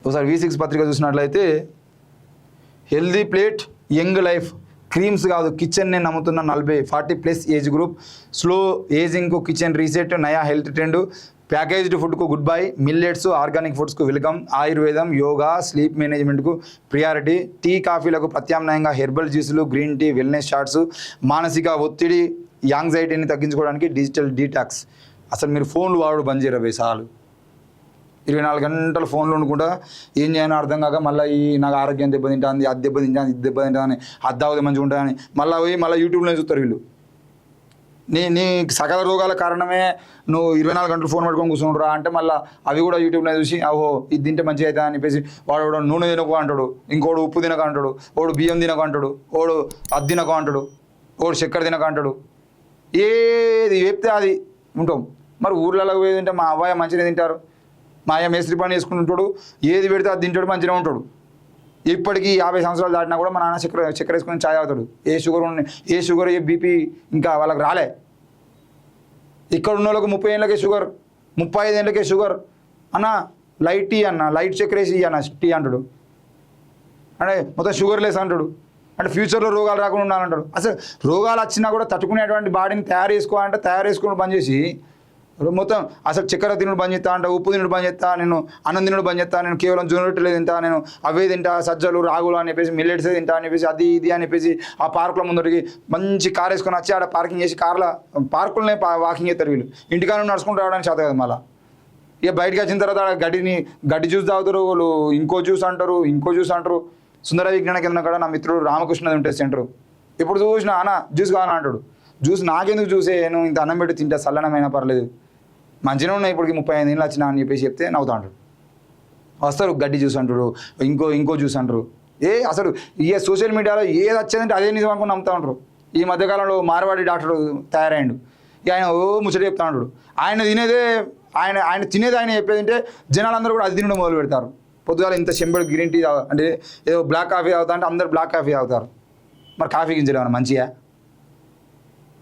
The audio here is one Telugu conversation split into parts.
ఒకసారి V6 పత్రిక చూసినట్లయితే healthy plate young life creams కాదు కిచెన్ నేను నమ్ముతున్న 40+ ఏజ్ గ్రూప్ స్లో ఏజింగ్కు కిచెన్ రీసెట్ నయా హెల్త్ ట్రెండ్ ప్యాకేజ్డ్ ఫుడ్కు గుడ్ బై మిల్లెట్స్ ఆర్గానిక్ ఫుడ్స్కు వెల్కమ్ ఆయుర్వేదం యోగా స్లీప్ మేనేజ్మెంట్కు ప్రియారిటీ టీ కాఫీలకు ప్రత్యామ్నాయంగా హెర్బల్ జ్యూసులు గ్రీన్ టీ వెల్నెస్ షాట్స్ మానసిక ఒత్తిడి యాంగ్జైటీని తగ్గించుకోవడానికి డిజిటల్ డీటాక్స్ అసలు మీరు ఫోన్లు వాడు బంద్ చేయరు సార్లు 24 గంటలు ఫోన్లో అనుకుంటా ఏం చేయని అర్థం కాక మళ్ళీ నాకు ఆరోగ్యం దెబ్బతింటుంది అది దెబ్బతింటాను ఇది దెబ్బతింటాను అద్దావుది మంచిగా ఉంటాయని మళ్ళీ యూట్యూబ్లో చూస్తారు వీళ్ళు నీ సకల రోగాల కారణమే నువ్వు 24 గంటలు ఫోన్ పట్టుకొని కూర్చుంటురా అంటే మళ్ళీ అవి కూడా యూట్యూబ్లో చూసి ఓహో ఇది తింటే మంచిగా అవుతా అని చెప్పేసి వాడు నూనె తినకు అంటాడు ఇంకోడు ఉప్పు తినక అంటాడు వాడు బియ్యం తినక అంటాడు వాడు అది తినక అంటాడు వాడు చక్కెర తినక అంటాడు ఏది చెప్తే అది ఉంటాం మరి ఊర్లలో పోయి తింటే మా అబ్బాయి మంచిగా తింటారు మా అయ్య మేస్త్రి పని చేసుకుంటుంటాడు ఏది పెడితే అది తింటాడు మంచిగా ఉంటాడు ఇప్పటికీ 50 సంవత్సరాలు దాటినా కూడా మా నాన్న చక్కెర వేసుకొని ఛాయ్ తాగుతాడు ఏ షుగర్ ఏ బీపీ ఇంకా వాళ్ళకి రాలే ఇక్కడ ఉన్న వాళ్ళకి 30 ఏళ్ళకే షుగర్ 35 ఏళ్ళకే షుగర్ అన్న లైట్ టీ అన్న లైట్ చక్కెర వేసి అన్న టీ అంటాడు అంటే మొత్తం షుగర్ లెస్ అంటాడు అంటే ఫ్యూచర్లో రోగాలు రాకుండా ఉండాలంటాడు అసలు రోగాలు వచ్చినా కూడా తట్టుకునేటువంటి బాడీని తయారు చేసుకుని బంద్ చేసి మొత్తం అసలు చక్కెర తినుడు బంద్ చేస్తా అంటే ఉప్పు తినుడు బంద్ చేస్తా నేను అన్నం తినుడు బంద్ చేస్తా నేను కేవలం జొన్న రొట్టెలే తింటా నేను అవే తింటా సజ్జలు రాగులు అని చెప్పేసి మిల్లెట్సే తింటా అని చెప్పేసి అది ఇది అని చెప్పేసి ఆ పార్కుల ముందరికి మంచి కార్ వేసుకొని వచ్చి ఆడ పార్కింగ్ చేసి పార్కులనే వాకింగ్ చేస్తారు వీళ్ళు ఇంటికాడ నడుచుకుంటూ రావడానికి చేత కదా మళ్ళీ ఇక బయటకు వచ్చిన తర్వాత గడ్డి జ్యూస్ తాగుతారు వాళ్ళు ఇంకో జ్యూస్ అంటారు సుందర విజ్ఞాన కేంద్రం కూడా నా మిత్రుడు రామకృష్ణది ఉంటుంది సెంటర్ ఇప్పుడు చూసిన అన్న జ్యూస్ కావాలని అంటాడు జ్యూస్ నాకెందుకు చూసే నేను ఇంత అన్నం పెట్టి తింటా చల్లనమైనా పర్లేదు మంచిగా ఉన్నాయి ఇప్పటికి 35 ఏళ్ళు వచ్చినా అని చెప్పేసి చెప్తే నవ్వుతా అంటారు వస్తారు గడ్డి జ్యూస్ అంటారు ఇంకో జ్యూస్ అంటారు అసలు ఇక సోషల్ మీడియాలో ఏది వచ్చేదంటే అదే నిజం అనుకుని నమ్ముతా ఉంటారు ఈ మధ్యకాలంలో మార్వాడి డాక్టర్ తయారైండు ఇక ఆయన ముచ్చట చెప్తా ఉంటాడు ఆయన తినేది ఆయన చెప్పేదంటే జనాలందరూ కూడా అది తినడం మొదలు పెడతారు పొద్దుగాల ఇంత చెంబడు గ్రీన్ టీ అంటే ఏదో బ్లాక్ కాఫీ తాగుతా అంటే అందరు బ్లాక్ కాఫీ తాగుతారు మరి కాఫీ గింజలు మంచిగా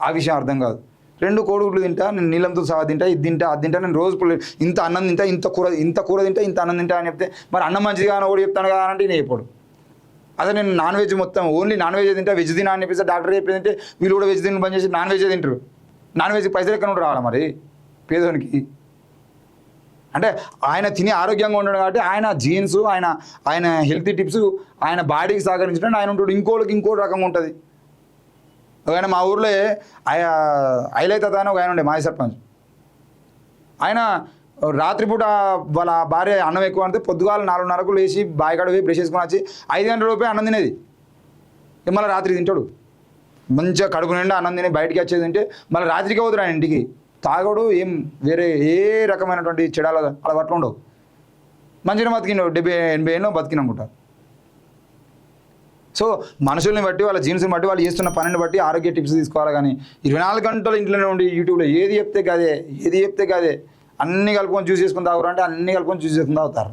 ఆ విషయం అర్థం కాదు 2 కోడిగుడ్లు తింటా నేను నీళ్ళంతో సహా తింటా ఇది తింటా అది తింటా నేను రోజు ఇంత అన్నం తింటా ఇంత కూర తింటా ఇంత అన్నం తింటా అని చెప్తే మరి అన్నం మంచిది కానీ కూడా చెప్తాను కదా అంటే నేను చెప్పాడు అదే నేను నాన్ వెజ్ మొత్తం ఓన్లీ నాన్ వెజ్ తింటా వెజ్ తినా అని చెప్పేసి డాక్టర్ చెప్పేదంటే వీళ్ళు కూడా వెజ్ తిని పని చేసి నాన్ వెజ్ తింటారు నాన్ వెజ్ పైసలు ఎక్కడ నుండి రావాలా మరి పేదోనికి అంటే ఆయన తిని ఆరోగ్యంగా ఉండడం కాబట్టి ఆయన జీన్స్ ఆయన హెల్తీ టిప్స్ ఆయన బాడీకి సహకరించినట్టు ఆయన ఉంటాడు ఇంకో రకంగా ఉంటుంది ఆయన మా ఊర్లో ఐలైత అని ఒక ఆయన ఉండే మాజీ సర్పంచ్ ఆయన రాత్రిపూట వాళ్ళ భార్య అన్నం ఎక్కువ అంటే పొద్దుగాల 4:30కు లేచి బాయికాడ పోయి బ్రష్ చేసుకొని వచ్చి 5 గంటల రూపాయి అన్నం తినేది మళ్ళీ రాత్రి తింటాడు మంచిగా కడుపు నిండా అన్నం తిని బయటికి వచ్చేది తింటే మళ్ళీ రాత్రికి పోతాడు ఆయన ఇంటికి తాగడు ఏం వేరే ఏ రకమైనటువంటి చెడాల అలవాట్లు ఉండవు మంచిగా బతికిండు 70-80 ఏళ్ళు బతికిననుకుంటా సో మనుషుల్ని బట్టి వాళ్ళ జీన్స్ని బట్టి వాళ్ళు చేస్తున్న పనిని బట్టి ఆరోగ్య టిప్స్ తీసుకోవాలి కానీ 24 గంటలు ఇంట్లోనే ఉండి యూట్యూబ్లో ఏది చెప్తే కదే అన్నీ కలుపుకొని చూస్ చేసుకుని తాగుతారు అంటే అన్నీ కలుపుకొని చూస్ చేసుకుని తాగుతారు